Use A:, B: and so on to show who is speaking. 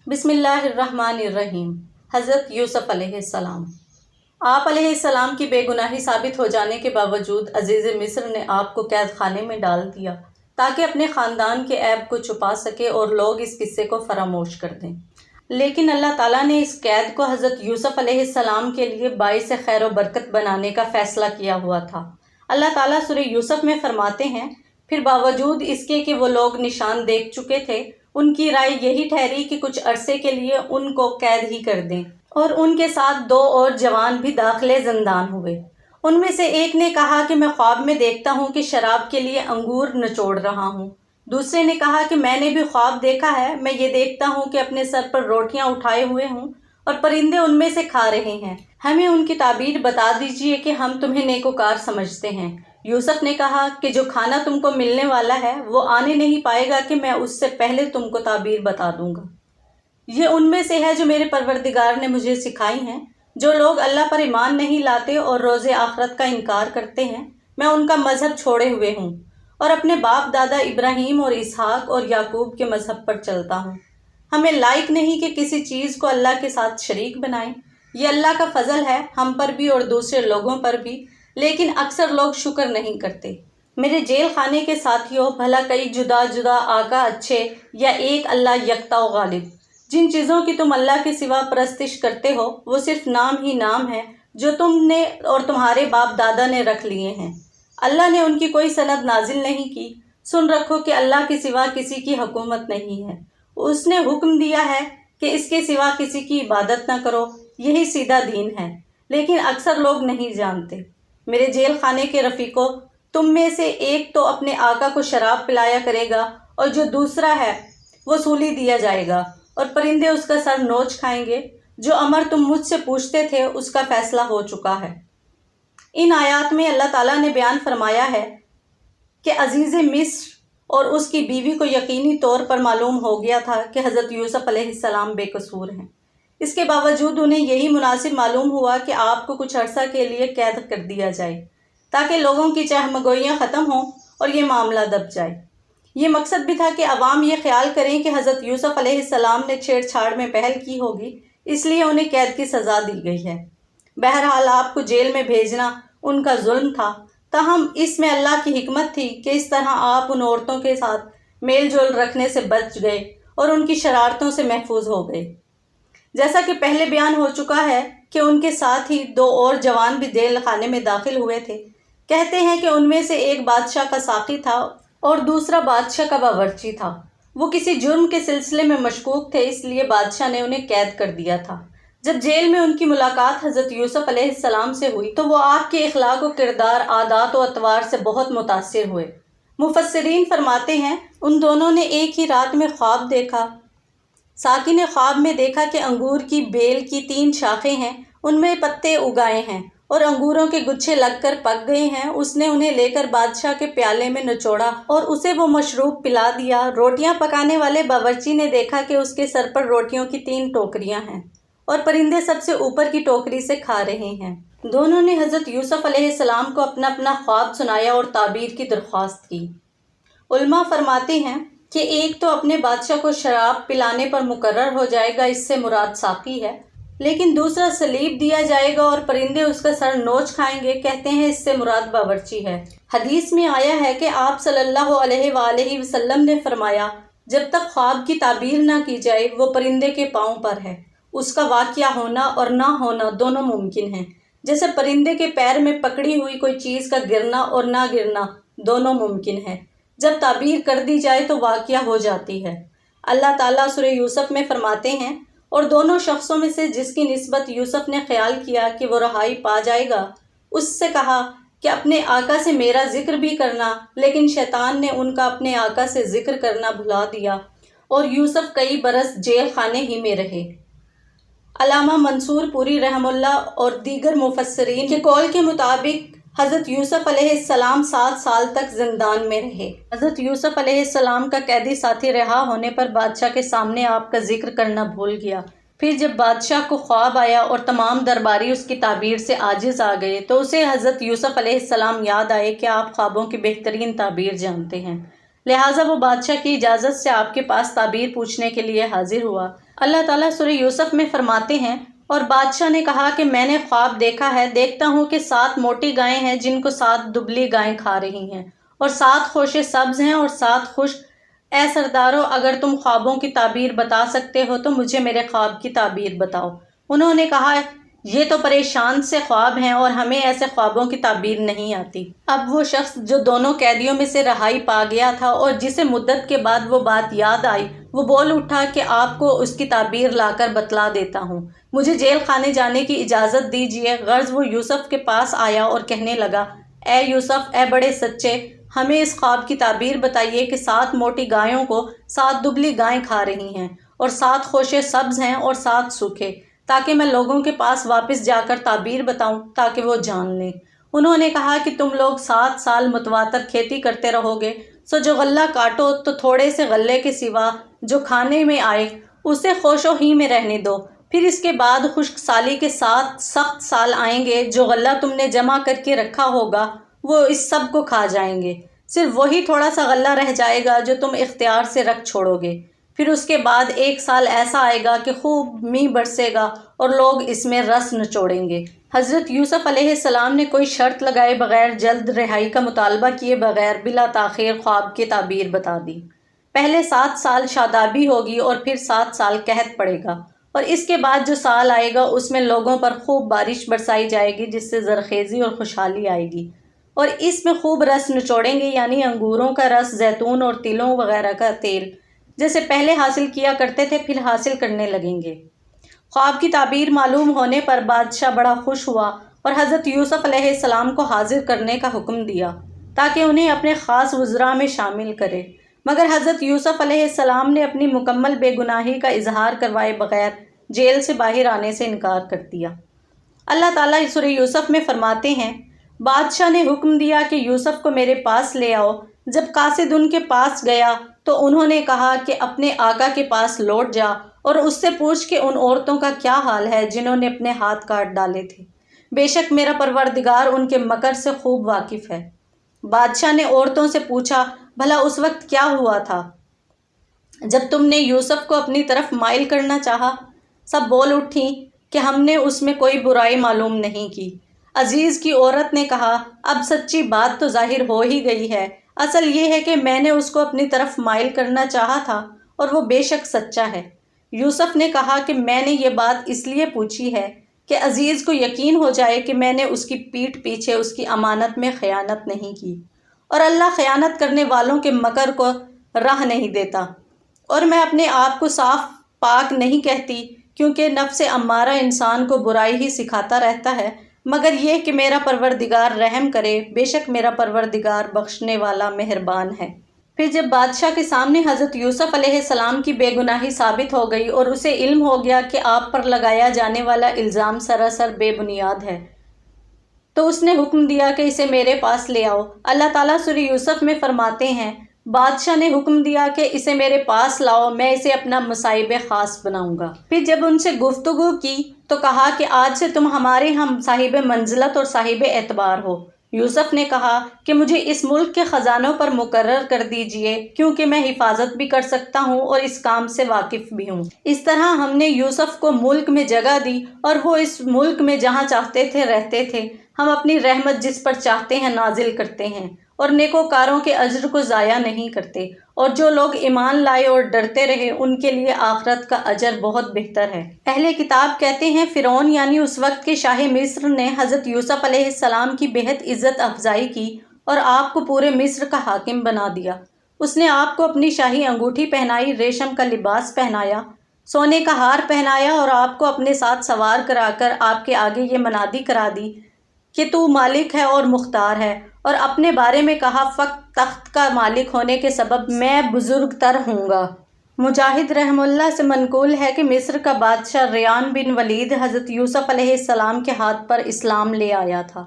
A: بسم اللہ الرحمن الرحیم۔ حضرت یوسف علیہ السلام۔ آپ علیہ السلام کی بے گناہی ثابت ہو جانے کے باوجود عزیز مصر نے آپ کو قید خانے میں ڈال دیا تاکہ اپنے خاندان کے عیب کو چھپا سکے اور لوگ اس قصے کو فراموش کر دیں۔ لیکن اللہ تعالیٰ نے اس قید کو حضرت یوسف علیہ السلام کے لیے باعث خیر و برکت بنانے کا فیصلہ کیا ہوا تھا۔ اللہ تعالیٰ سورہ یوسف میں فرماتے ہیں، پھر باوجود اس کے کہ وہ لوگ نشان دیکھ چکے تھے، ان کی رائے یہی ٹھہری کہ کچھ عرصے کے لیے ان کو قید ہی کر دیں، اور ان کے ساتھ 2 اور جوان بھی داخلے زندان ہوئے۔ ان میں سے ایک نے کہا کہ میں خواب میں دیکھتا ہوں کہ شراب کے لیے انگور نچوڑ رہا ہوں۔ دوسرے نے کہا کہ میں نے بھی خواب دیکھا ہے، میں یہ دیکھتا ہوں کہ اپنے سر پر روٹیاں اٹھائے ہوئے ہوں اور پرندے ان میں سے کھا رہے ہیں، ہمیں ان کی تعبیر بتا دیجئے کہ ہم تمہیں نیکوکار سمجھتے ہیں۔ یوسف نے کہا کہ جو کھانا تم کو ملنے والا ہے وہ آنے نہیں پائے گا کہ میں اس سے پہلے تم کو تعبیر بتا دوں گا۔ یہ ان میں سے ہے جو میرے پروردگار نے مجھے سکھائی ہیں۔ جو لوگ اللہ پر ایمان نہیں لاتے اور روز آخرت کا انکار کرتے ہیں، میں ان کا مذہب چھوڑے ہوئے ہوں اور اپنے باپ دادا ابراہیم اور اسحاق اور یعقوب کے مذہب پر چلتا ہوں۔ ہمیں لائق نہیں کہ کسی چیز کو اللہ کے ساتھ شریک بنائیں۔ یہ اللہ کا فضل ہے ہم پر بھی اور دوسرے لوگوں پر بھی، لیکن اکثر لوگ شکر نہیں کرتے۔ میرے جیل خانے کے ساتھیوں، بھلا کئی جدا جدا آقا اچھے یا ایک اللہ یکتا و غالب؟ جن چیزوں کی تم اللہ کے سوا پرستش کرتے ہو وہ صرف نام ہی نام ہے جو تم نے اور تمہارے باپ دادا نے رکھ لیے ہیں۔ اللہ نے ان کی کوئی سند نازل نہیں کی۔ سن رکھو کہ اللہ کے سوا کسی کی حکومت نہیں ہے۔ اس نے حکم دیا ہے کہ اس کے سوا کسی کی عبادت نہ کرو، یہی سیدھا دین ہے، لیکن اکثر لوگ نہیں جانتے۔ میرے جیل خانے کے رفیقوں، تم میں سے ایک تو اپنے آقا کو شراب پلایا کرے گا اور جو دوسرا ہے وہ سولی دیا جائے گا اور پرندے اس کا سر نوچ کھائیں گے۔ جو امر تم مجھ سے پوچھتے تھے اس کا فیصلہ ہو چکا ہے۔ ان آیات میں اللہ تعالیٰ نے بیان فرمایا ہے کہ عزیز مصر اور اس کی بیوی کو یقینی طور پر معلوم ہو گیا تھا کہ حضرت یوسف علیہ السلام بے قصور ہیں۔ اس کے باوجود انہیں یہی مناسب معلوم ہوا کہ آپ کو کچھ عرصہ کے لیے قید کر دیا جائے تاکہ لوگوں کی چہمگوئیاں ختم ہوں اور یہ معاملہ دب جائے۔ یہ مقصد بھی تھا کہ عوام یہ خیال کریں کہ حضرت یوسف علیہ السلام نے چھیڑ چھاڑ میں پہل کی ہوگی، اس لیے انہیں قید کی سزا دی گئی ہے۔ بہرحال آپ کو جیل میں بھیجنا ان کا ظلم تھا، تاہم اس میں اللہ کی حکمت تھی کہ اس طرح آپ ان عورتوں کے ساتھ میل جول رکھنے سے بچ گئے اور ان کی شرارتوں سے محفوظ ہو گئے۔ جیسا کہ پہلے بیان ہو چکا ہے کہ ان کے ساتھ ہی 2 اور جوان بھی جیل خانے میں داخل ہوئے تھے۔ کہتے ہیں کہ ان میں سے ایک بادشاہ کا ساقی تھا اور دوسرا بادشاہ کا باورچی تھا۔ وہ کسی جرم کے سلسلے میں مشکوک تھے، اس لیے بادشاہ نے انہیں قید کر دیا تھا۔ جب جیل میں ان کی ملاقات حضرت یوسف علیہ السلام سے ہوئی تو وہ آپ کے اخلاق و کردار، عادات و اطوار سے بہت متاثر ہوئے۔ مفسرین فرماتے ہیں ان دونوں نے ایک ہی رات میں خواب دیکھا۔ ساقی نے خواب میں دیکھا کہ انگور کی بیل کی 3 شاخیں ہیں، ان میں پتے اگائے ہیں اور انگوروں کے گچھے لگ کر پک گئے ہیں۔ اس نے انہیں لے کر بادشاہ کے پیالے میں نچوڑا اور اسے وہ مشروب پلا دیا۔ روٹیاں پکانے والے باورچی نے دیکھا کہ اس کے سر پر روٹیوں کی 3 ٹوکریاں ہیں اور پرندے سب سے اوپر کی ٹوکری سے کھا رہے ہیں۔ دونوں نے حضرت یوسف علیہ السلام کو اپنا اپنا خواب سنایا اور تعبیر کی درخواست کی۔ علماء فرماتے ہیں کہ ایک تو اپنے بادشاہ کو شراب پلانے پر مقرر ہو جائے گا، اس سے مراد ساقی ہے، لیکن دوسرا سلیب دیا جائے گا اور پرندے اس کا سر نوچ کھائیں گے، کہتے ہیں اس سے مراد باورچی ہے۔ حدیث میں آیا ہے کہ آپ صلی اللہ علیہ وآلہ وسلم نے فرمایا، جب تک خواب کی تعبیر نہ کی جائے وہ پرندے کے پاؤں پر ہے، اس کا واقعہ ہونا اور نہ ہونا دونوں ممکن ہیں، جیسے پرندے کے پیر میں پکڑی ہوئی کوئی چیز کا گرنا اور نہ گرنا دونوں ممکن ہے۔ جب تعبیر کر دی جائے تو واقعہ ہو جاتی ہے۔ اللہ تعالیٰ سورہ یوسف میں فرماتے ہیں، اور دونوں شخصوں میں سے جس کی نسبت یوسف نے خیال کیا کہ وہ رہائی پا جائے گا، اس سے کہا کہ اپنے آقا سے میرا ذکر بھی کرنا، لیکن شیطان نے ان کا اپنے آقا سے ذکر کرنا بھلا دیا اور یوسف کئی برس جیل خانے ہی میں رہے۔ علامہ منصور پوری رحمہ اللہ اور دیگر مفسرین کے قول کے مطابق حضرت یوسف علیہ السلام 7 سال تک زندان میں رہے۔ حضرت یوسف علیہ السلام کا قیدی ساتھی رہا ہونے پر بادشاہ کے سامنے آپ کا ذکر کرنا بھول گیا۔ پھر جب بادشاہ کو خواب آیا اور تمام درباری اس کی تعبیر سے عاجز آ گئے تو اسے حضرت یوسف علیہ السلام یاد آئے کہ آپ خوابوں کی بہترین تعبیر جانتے ہیں، لہٰذا وہ بادشاہ کی اجازت سے آپ کے پاس تعبیر پوچھنے کے لیے حاضر ہوا۔ اللہ تعالیٰ سورہ یوسف میں فرماتے ہیں، اور بادشاہ نے کہا کہ میں نے خواب دیکھا ہے، دیکھتا ہوں کہ 7 موٹی گائیں ہیں جن کو 7 دبلی گائیں کھا رہی ہیں، اور 7 خوشے سبز ہیں اور 7 خشک۔ اے سردارو، اگر تم خوابوں کی تعبیر بتا سکتے ہو تو مجھے میرے خواب کی تعبیر بتاؤ۔ انہوں نے کہا، یہ تو پریشان سے خواب ہیں اور ہمیں ایسے خوابوں کی تعبیر نہیں آتی۔ اب وہ شخص جو دونوں قیدیوں میں سے رہائی پا گیا تھا اور جسے مدت کے بعد وہ بات یاد آئی، وہ بول اٹھا کہ آپ کو اس کی تعبیر لا کر بتلا دیتا ہوں، مجھے جیل خانے جانے کی اجازت دیجیے۔ غرض وہ یوسف کے پاس آیا اور کہنے لگا، اے یوسف، اے بڑے سچے، ہمیں اس خواب کی تعبیر بتائیے کہ 7 موٹی گایوں کو 7 دبلی گائیں کھا رہی ہیں، اور 7 خوشے سبز ہیں اور 7 سوکھے، تاکہ میں لوگوں کے پاس واپس جا کر تعبیر بتاؤں تاکہ وہ جان لیں۔ انہوں نے کہا کہ تم لوگ 7 سال متواتر کھیتی کرتے رہو گے، سو جو غلہ کاٹو تو تھوڑے سے غلے کے سوا جو کھانے میں آئے اسے خوشو ہی میں رہنے دو، پھر اس کے بعد خشک سالی کے 7 سخت سال آئیں گے، جو غلہ تم نے جمع کر کے رکھا ہوگا وہ اس سب کو کھا جائیں گے، صرف وہی تھوڑا سا غلہ رہ جائے گا جو تم اختیار سے رکھ چھوڑو گے۔ پھر اس کے بعد 1 سال ایسا آئے گا کہ خوب میਂہ برسے گا اور لوگ اس میں رس نچوڑیں گے۔ حضرت یوسف علیہ السلام نے کوئی شرط لگائے بغیر، جلد رہائی کا مطالبہ کیے بغیر، بلا تاخیر خواب کی تعبیر بتا دی۔ پہلے 7 سال شادابی ہوگی اور پھر 7 سال قحط پڑے گا، اور اس کے بعد جو سال آئے گا اس میں لوگوں پر خوب بارش برسائی جائے گی جس سے زرخیزی اور خوشحالی آئے گی، اور اس میں خوب رس نچوڑیں گے، یعنی انگوروں کا رس، زیتون اور تلوں وغیرہ کا تیل، جیسے پہلے حاصل کیا کرتے تھے پھر حاصل کرنے لگیں گے۔ خواب کی تعبیر معلوم ہونے پر بادشاہ بڑا خوش ہوا اور حضرت یوسف علیہ السلام کو حاضر کرنے کا حکم دیا تاکہ انہیں اپنے خاص وزراء میں شامل کرے، مگر حضرت یوسف علیہ السلام نے اپنی مکمل بے گناہی کا اظہار کروائے بغیر جیل سے باہر آنے سے انکار کر دیا۔ اللہ تعالیٰ سورہ یوسف میں فرماتے ہیں، بادشاہ نے حکم دیا کہ یوسف کو میرے پاس لے آؤ۔ جب قاصد ان کے پاس گیا تو انہوں نے کہا کہ اپنے آقا کے پاس لوٹ جا اور اس سے پوچھ کہ ان عورتوں کا کیا حال ہے جنہوں نے اپنے ہاتھ کاٹ ڈالے تھے، بے شک میرا پروردگار ان کے مکر سے خوب واقف ہے۔ بادشاہ نے عورتوں سے پوچھا، بھلا اس وقت کیا ہوا تھا جب تم نے یوسف کو اپنی طرف مائل کرنا چاہا؟ سب بول اٹھیں کہ ہم نے اس میں کوئی برائی معلوم نہیں کی۔ عزیز کی عورت نے کہا، اب سچی بات تو ظاہر ہو ہی گئی ہے، اصل یہ ہے کہ میں نے اس کو اپنی طرف مائل کرنا چاہا تھا اور وہ بے شک سچا ہے۔ یوسف نے کہا کہ میں نے یہ بات اس لیے پوچھی ہے کہ عزیز کو یقین ہو جائے کہ میں نے اس کی پیٹھ پیچھے اس کی امانت میں خیانت نہیں کی، اور اللہ خیانت کرنے والوں کے مکر کو راہ نہیں دیتا۔ اور میں اپنے آپ کو صاف پاک نہیں کہتی، کیونکہ نفس امارہ انسان کو برائی ہی سکھاتا رہتا ہے، مگر یہ کہ میرا پروردگار رحم کرے، بے شک میرا پروردگار بخشنے والا مہربان ہے۔ پھر جب بادشاہ کے سامنے حضرت یوسف علیہ السلام کی بے گناہی ثابت ہو گئی اور اسے علم ہو گیا کہ آپ پر لگایا جانے والا الزام سراسر بے بنیاد ہے، تو اس نے حکم دیا کہ اسے میرے پاس لے آؤ۔ اللہ تعالیٰ سورہ یوسف میں فرماتے ہیں، بادشاہ نے حکم دیا کہ اسے میرے پاس لاؤ، میں اسے اپنا مصائب خاص بناؤں گا۔ پھر جب ان سے گفتگو کی تو کہا کہ آج سے تم ہمارے ہم صاحب منزلت اور صاحب اعتبار ہو۔ یوسف نے کہا کہ مجھے اس ملک کے خزانوں پر مقرر کر دیجئے، کیونکہ میں حفاظت بھی کر سکتا ہوں اور اس کام سے واقف بھی ہوں۔ اس طرح ہم نے یوسف کو ملک میں جگہ دی اور وہ اس ملک میں جہاں چاہتے تھے رہتے تھے۔ ہم اپنی رحمت جس پر چاہتے ہیں نازل کرتے ہیں اور نیکوکاروں کے اجر کو ضائع نہیں کرتے، اور جو لوگ ایمان لائے اور ڈرتے رہے ان کے لیے آخرت کا اجر بہت بہتر ہے۔ اہل کتاب کہتے ہیں فرعون یعنی اس وقت کے شاہ مصر نے حضرت یوسف علیہ السلام کی بہت عزت افزائی کی اور آپ کو پورے مصر کا حاکم بنا دیا۔ اس نے آپ کو اپنی شاہی انگوٹھی پہنائی، ریشم کا لباس پہنایا، سونے کا ہار پہنایا اور آپ کو اپنے ساتھ سوار کرا کر آپ کے آگے یہ منادی کرا دی کہ تو مالک ہے اور مختار ہے، اور اپنے بارے میں کہا فقط تخت کا مالک ہونے کے سبب میں بزرگ تر ہوں گا۔ مجاہد رحمہ اللہ سے منقول ہے کہ مصر کا بادشاہ ریان بن ولید حضرت یوسف علیہ السلام کے ہاتھ پر اسلام لے آیا تھا۔